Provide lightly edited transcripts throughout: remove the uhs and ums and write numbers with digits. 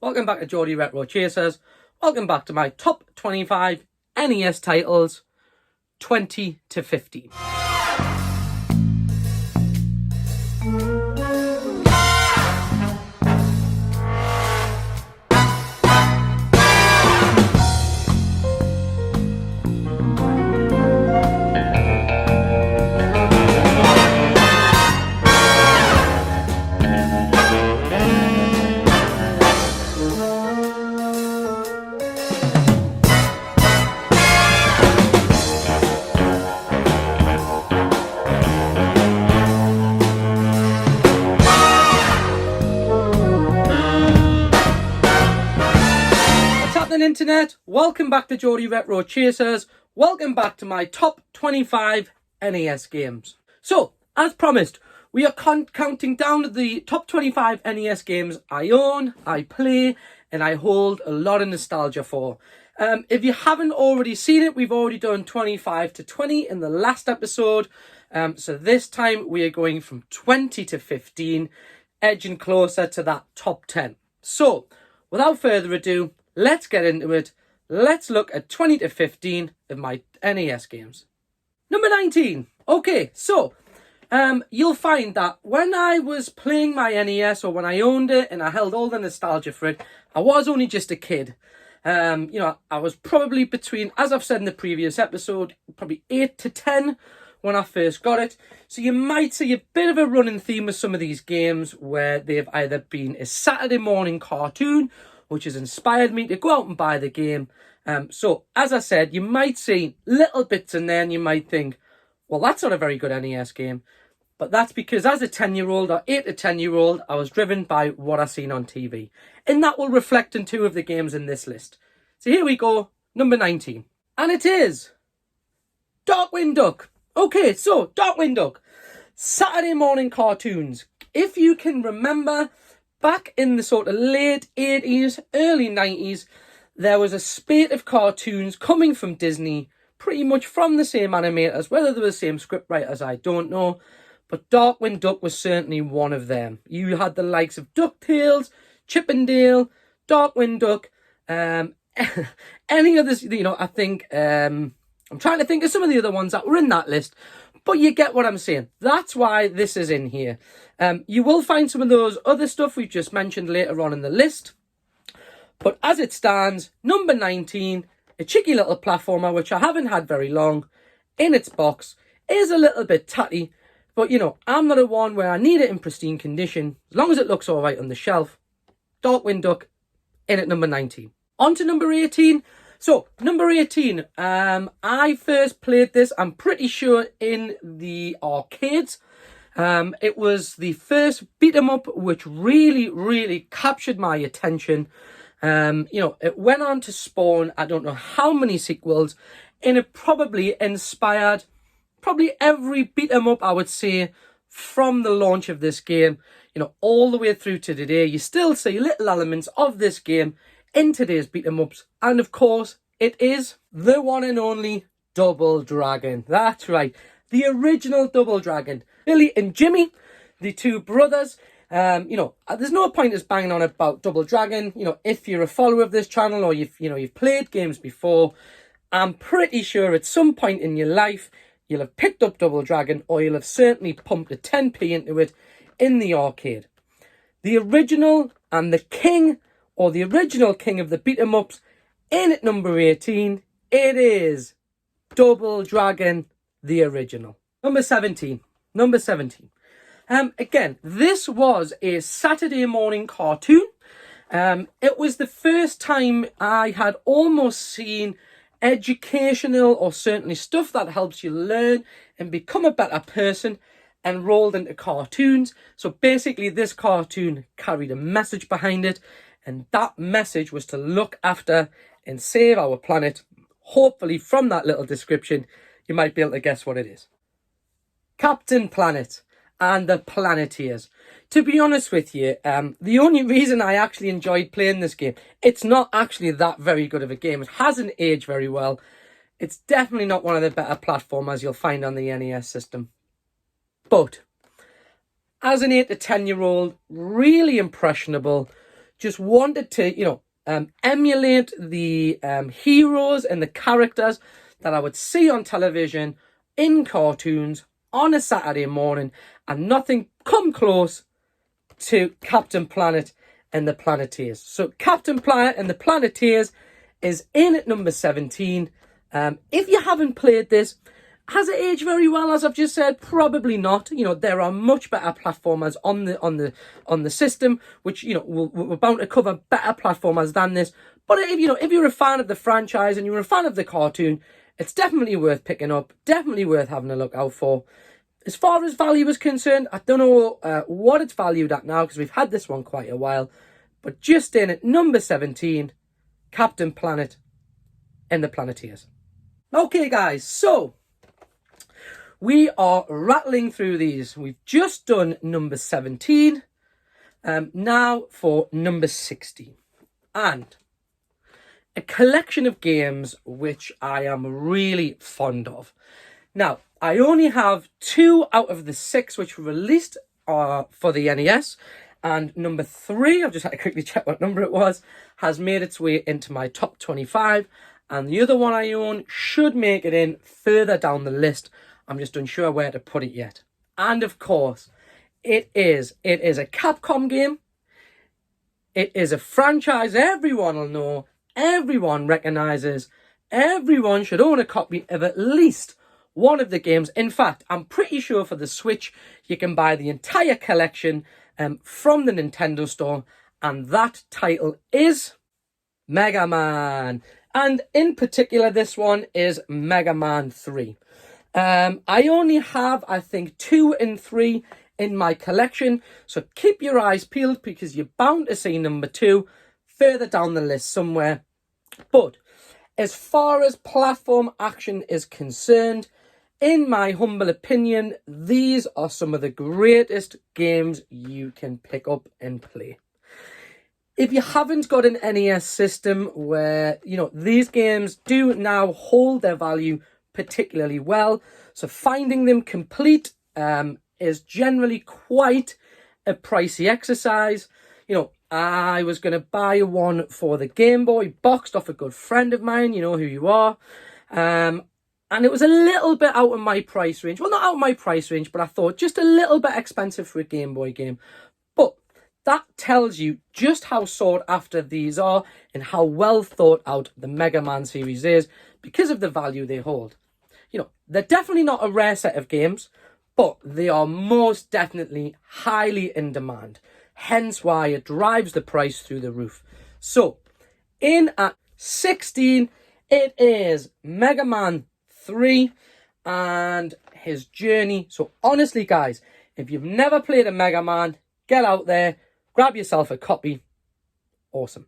Welcome back to Geordie Retro Chasers. Welcome back to my top 25 NES titles, 20 to 15. Internet, welcome back to Geordie Retro Chasers. Welcome back to my top 25 NES games. So, as promised, we are counting down the top 25 NES games I own, I play, and I hold a lot of nostalgia for. If you haven't already seen it, we've already done 25 to 20 in the last episode. So this time we are going from 20 to 15, edging closer to that top 10. So, without further ado, let's get into it. Let's look at 20 to 15 of my NES games. Number 19. Okay, so you'll find that when I was playing my NES, or when I owned it and I held all the nostalgia for it, I was only just a kid. I was probably between, as I've said in the previous episode, probably 8 to 10 when I first got it. So you might see a bit of a running theme with some of these games where they've either been a Saturday morning cartoon, which has inspired me to go out and buy the game. So, as I said, you might see little bits in there and you might think, well, that's not a very good NES game. But that's because as a 10-year-old or 8 to 10-year-old, I was driven by what I seen on TV. And that will reflect in two of the games in this list. So here we go, number 19. And it is Darkwing Duck. Okay, so Darkwing Duck. Saturday morning cartoons. If you can remember, back in the sort of late 80s, early 90s, there was a spate of cartoons coming from Disney, pretty much from the same animators. Whether they were the same scriptwriters, I don't know. But Darkwing Duck was certainly one of them. You had the likes of DuckTales, Chip and Dale, Darkwing Duck, any others, I think, I'm trying to think of some of the other ones that were in that list. But you get what I'm saying. That's why this is in here. You will find some of those other stuff we've just mentioned later on in the list. But as it stands, number 19, a cheeky little platformer, which I haven't had very long, in its box, is a little bit tatty. But, I'm not a one where I need it in pristine condition. As long as it looks all right on the shelf. Darkwing Duck, in at number 19. On to number 18. So, number 18, I first played this, I'm pretty sure, in the arcades. It was the first beat-em-up which really, really captured my attention. It went on to spawn, I don't know how many sequels, and it probably inspired every beat-em-up, I would say, from the launch of this game. All the way through to today, you still see little elements of this game in today's beat-em-ups, and of course it is the one and only Double Dragon. That's right, the original Double Dragon. Billy and Jimmy, the two brothers. There's no point us banging on about Double Dragon. If you're a follower of this channel, or you've played games before, I'm pretty sure at some point in your life you'll have picked up Double Dragon, or you'll have certainly pumped a 10p into it in the arcade. The original and the king, or the original king of the beat-em-ups, in at number 18, it is Double Dragon, the original. Number 17. Again, this was a Saturday morning cartoon. It was the first time I had almost seen educational, or certainly stuff that helps you learn and become a better person, and rolled into cartoons. So basically this cartoon carried a message behind it, and that message was to look after and save our planet. Hopefully from that little description you might be able to guess what it is. Captain Planet and the Planeteers. To be honest with you, the only reason I actually enjoyed playing this game, it's not actually that very good of a game. It hasn't aged very well. It's definitely not one of the better platformers you'll find on the NES system. But as an 8 to 10 year old, really impressionable, just wanted to, emulate the heroes and the characters that I would see on television in cartoons on a Saturday morning, and nothing come close to Captain Planet and the Planeteers. So Captain Planet and the Planeteers is in at number 17. If you haven't played this, has it aged very well? As I've just said, probably not. There are much better platformers on the system, which we're bound to cover better platformers than this. But if you're a fan of the franchise and you're a fan of the cartoon, it's definitely worth picking up. Definitely worth having a look out for. As far as value is concerned, I don't know what it's valued at now, because we've had this one quite a while. But just in at number 17, Captain Planet and the Planeteers. Okay, guys, so we are rattling through these. We've just done number 17. Now for number 16. And a collection of games which I am really fond of. Now, I only have 2 out of the 6 which were released for the NES. And number 3, I've just had to quickly check what number it was, has made its way into my top 25. And the other one I own should make it in further down the list. I'm just unsure where to put it yet. And of course, it is a Capcom game. It is a franchise everyone will know, everyone recognizes, everyone should own a copy of at least one of the games. In fact, I'm pretty sure for the Switch, you can buy the entire collection from the Nintendo store. And that title is Mega Man. And in particular, this one is Mega Man 3. I only have, I think, 2 and 3 in my collection. So keep your eyes peeled, because you're bound to see number 2 further down the list somewhere. But as far as platform action is concerned, in my humble opinion, these are some of the greatest games you can pick up and play. If you haven't got an NES system where, these games do now hold their value particularly well, so finding them complete is generally quite a pricey exercise. I was going to buy one for the Game Boy, boxed off a good friend of mine, you know who you are, and it was a little bit out of my price range. Well, not out of my price range, but I thought just a little bit expensive for a Game Boy game. But that tells you just how sought after these are and how well thought out the Mega Man series is, because of the value they hold. They're definitely not a rare set of games, but they are most definitely highly in demand. Hence why it drives the price through the roof. So, in at 16, it is Mega Man 3 and his journey. So honestly, guys, if you've never played a Mega Man, get out there, grab yourself a copy. Awesome.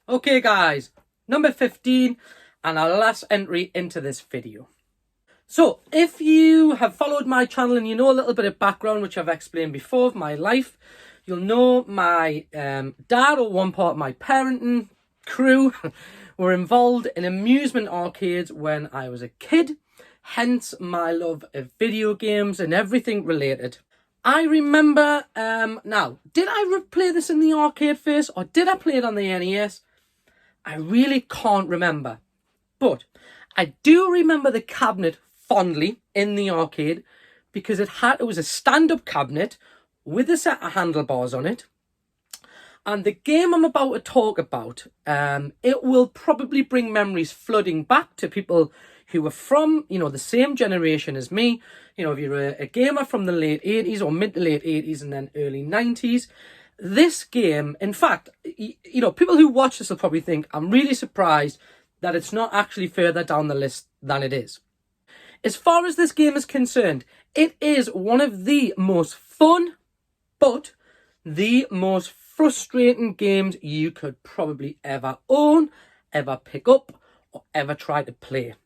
Okay, guys, number 15 and our last entry into this video. So, if you have followed my channel and you know a little bit of background, which I've explained before, of my life, you'll know my dad, or one part of my parenting crew, were involved in amusement arcades when I was a kid. Hence my love of video games and everything related. I remember, now, did I play this in the arcade first, or did I play it on the NES? I really can't remember. But I do remember the cabinet fondly in the arcade, because it was a stand-up cabinet with a set of handlebars on it. And the game I'm about to talk about, it will probably bring memories flooding back to people who were from, the same generation as me. If you're a gamer from the late 80s or mid to late 80s and then early 90s, this game, in fact, people who watch this will probably think, I'm really surprised that it's not actually further down the list than it is. As far as this game is concerned, it is one of the most fun, but the most frustrating games you could probably ever own, ever pick up, or ever try to play.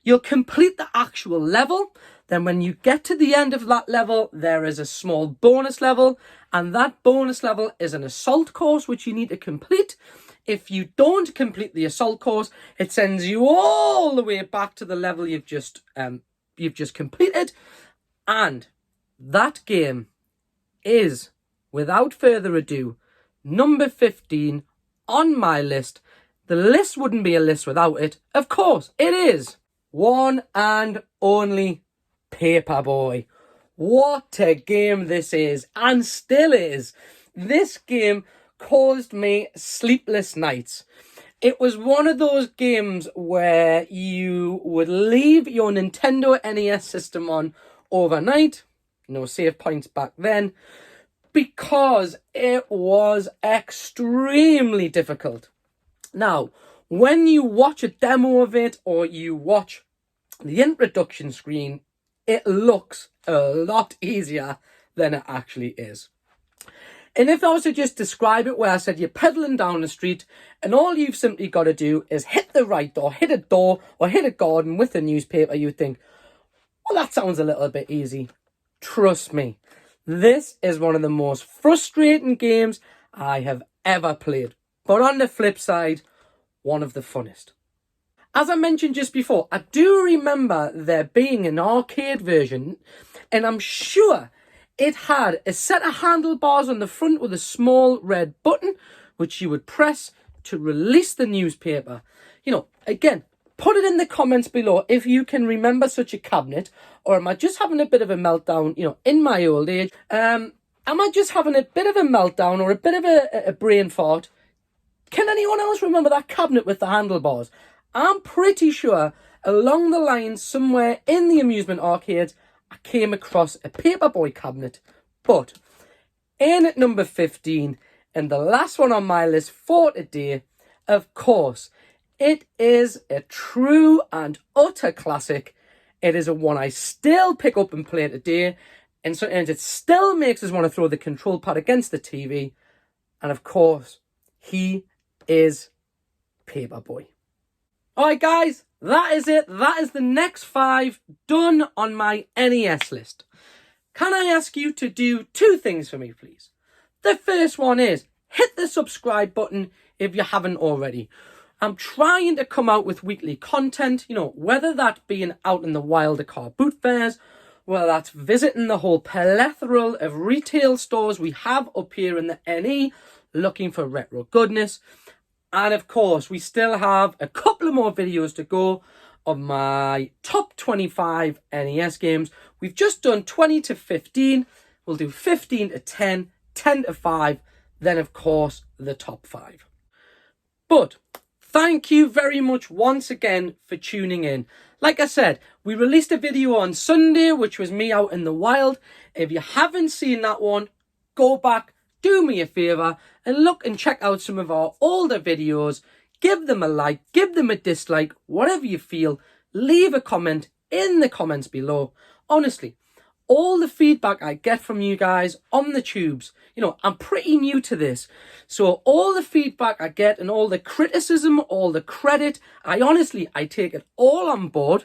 You'll complete the actual level, then when you get to the end of that level, there is a small bonus level, and that bonus level is an assault course which you need to complete. If you don't complete the assault course, it sends you all the way back to the level you've just completed. And that game is, without further ado, number 15 on my list. The list wouldn't be a list without it. Of course, it is one and only Paperboy. What a game this is, and still is. This game caused me sleepless nights. It was one of those games where you would leave your Nintendo NES system on overnight. No save points back then. Because it was extremely difficult. Now, when you watch a demo of it or you watch the introduction screen, it looks a lot easier than it actually is. And if I was to just describe it where I said you're pedaling down the street and all you've simply got to do is hit the right door, hit a door or hit a garden with a newspaper, you think, well, that sounds a little bit easy. Trust me, this is one of the most frustrating games I have ever played. But on the flip side, one of the funnest. As I mentioned just before, I do remember there being an arcade version, and I'm sure it had a set of handlebars on the front with a small red button, which you would press to release the newspaper. You know, again, put it in the comments below if you can remember such a cabinet, or am I just having a bit of a meltdown, you know, in my old age? Am I just having a bit of a meltdown or a bit of a brain fart? Can anyone else remember that cabinet with the handlebars? I'm pretty sure along the line somewhere in the amusement arcades, I came across a Paperboy cabinet. But in at number 15, and the last one on my list for today, of course, it is a true and utter classic. It is a one I still pick up and play today. And it still makes us want to throw the control pad against the TV. And of course, he is Paperboy. Alright guys, that is it. That is the next 5 done on my NES list. Can I ask you to do 2 things for me, please? The first one is hit the subscribe button if you haven't already. I'm trying to come out with weekly content, you know, whether that being out in the wild car boot fairs, whether that's visiting the whole plethora of retail stores we have up here in the NE, looking for retro goodness. And of course, we still have a couple of more videos to go of my top 25 NES games. We've just done 20 to 15. We'll do 15 to 10, 10 to 5, then of course the top 5. But thank you very much once again for tuning in. Like I said, we released a video on Sunday, which was me out in the wild. If you haven't seen that one, go back, do me a favour and look and check out some of our older videos. Give them a like, give them a dislike, whatever you feel. Leave a comment in the comments below. Honestly, all the feedback I get from you guys on the tubes, you know, I'm pretty new to this. So all the feedback I get and all the criticism, all the credit, I take it all on board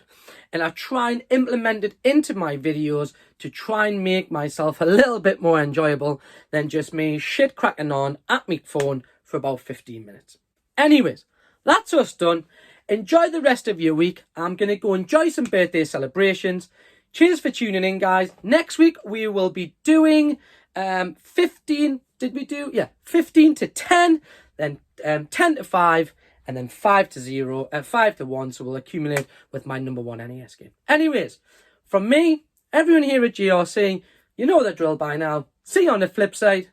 and I try and implement it into my videos to try and make myself a little bit more enjoyable than just me shit cracking on at my phone for about 15 minutes. Anyways, that's us done. Enjoy the rest of your week. I'm going to go enjoy some birthday celebrations. Cheers for tuning in, guys. Next week, we will be doing 15. Did we do? Yeah, 15 to 10, then 10 to 5, and then 5 to 0, 5 to 1. So we'll accumulate with my number 1 NES game. Anyways, from me, everyone here at GRC, you know the drill by now. See you on the flip side.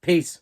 Peace.